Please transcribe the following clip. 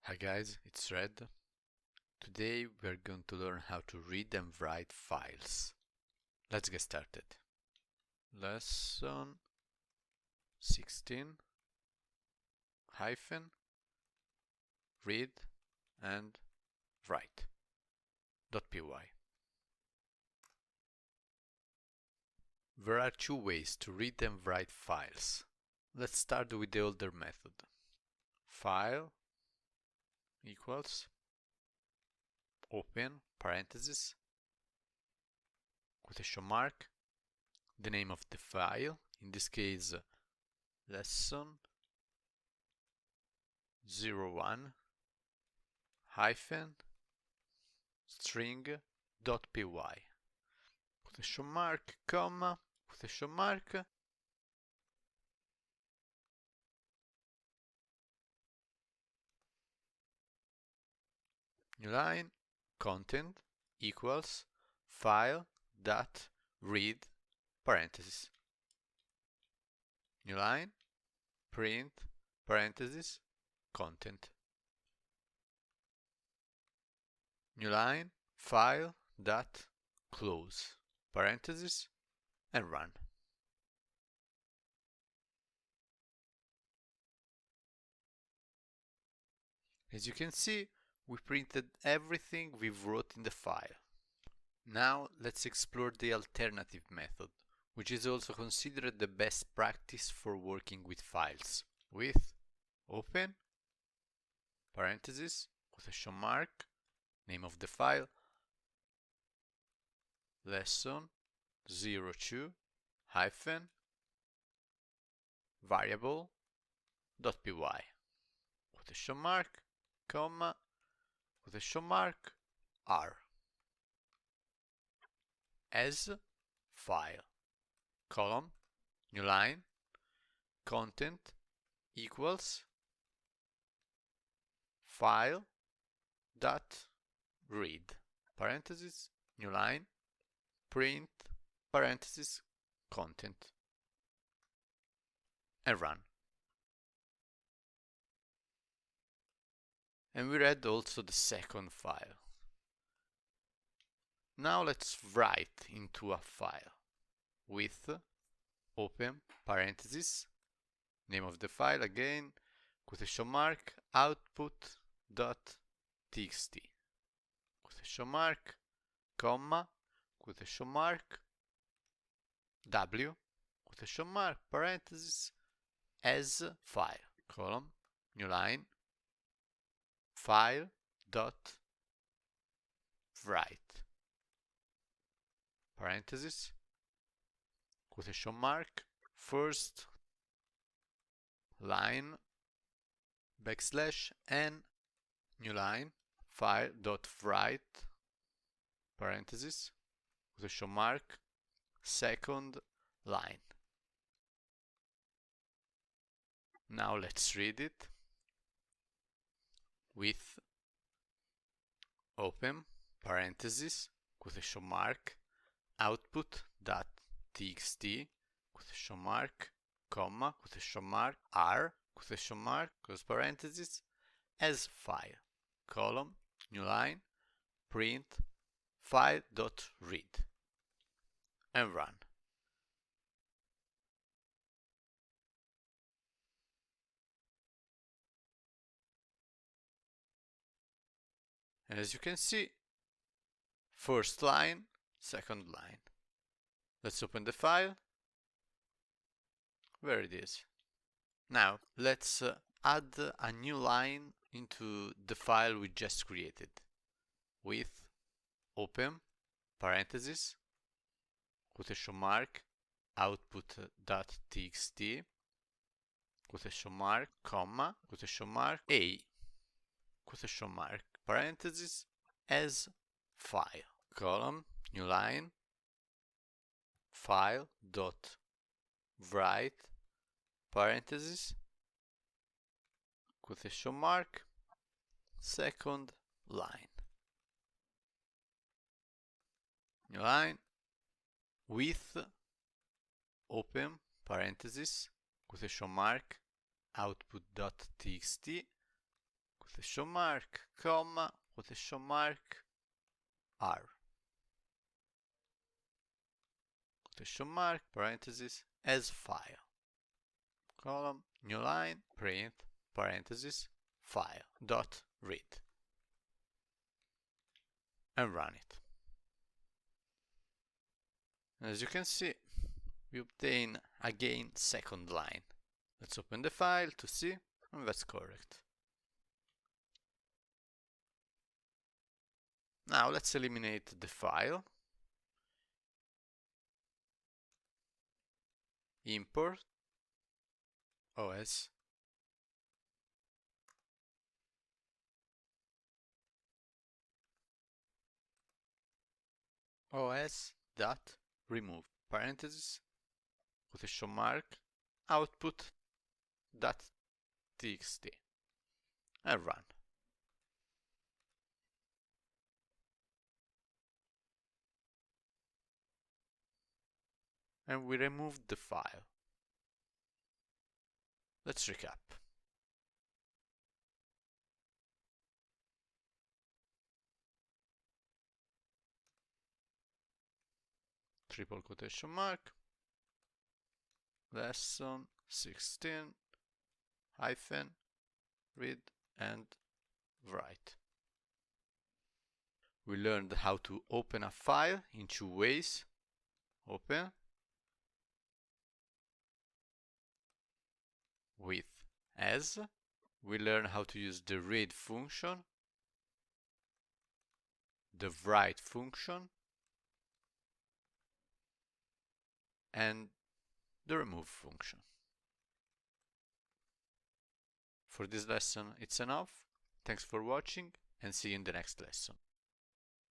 Hi guys, it's Red. Today we're going to learn how to read and write files. Let's get started. Lesson 16 hyphen read and write .py. There are two ways to read and write files. Let's start with the older method. File equals open parenthesis quotation mark the name of the file, in this case lesson 01 hyphen string.py quotation mark comma quotation mark new line content equals file dot read parenthesis new line print parenthesis content new line file dot close parenthesis and run. As you can see, we printed everything we wrote in the file. Now let's explore the alternative method, which is also considered the best practice for working with files, with open parenthesis quotation mark name of the file lesson 02 hyphen variable.py quotation mark comma quotation mark r as file column new line content equals file dot read parenthesis new line print parenthesis content and run. And we read also the second file. Now let's write into a file with open parenthesis name of the file again quotation mark output dot txt quotation mark comma quotation mark w quotation mark parenthesis as file column new line file dot write parenthesis quotation mark first line backslash n new line file dot write parenthesis quotation mark second line. Now let's read it with open parenthesis quotation mark output dot txt quotation mark comma quotation mark r quotation mark close parenthesis as file column new line print file dot read and run. And as you can see, first line, second line. Let's open the file. There it is. Now let's add a new line into the file we just created with open parenthesis quotation mark output.txt quotation mark comma quotation mark a quotation mark parenthesis as file column new line file dot write parenthesis quotation mark second line new line with open parenthesis quotation mark output.txt quotation mark, comma, quotation mark, R. Quotation mark, parenthesis, as file. Column, new line, print, parenthesis, file, dot, read. And run it. As you can see, we obtain again second line. Let's open the file to see, and that's correct. Now let's eliminate the file. Import OS dot remove parenthesis quotation mark output dot txt and run. And we removed the file. Let's recap. Triple quotation mark, lesson 16 hyphen read and write. We learned how to open a file in two ways. Open with as. We learn how to use the read function, the write function, and the remove function. For this lesson it's enough. Thanks for watching and see you in the next lesson.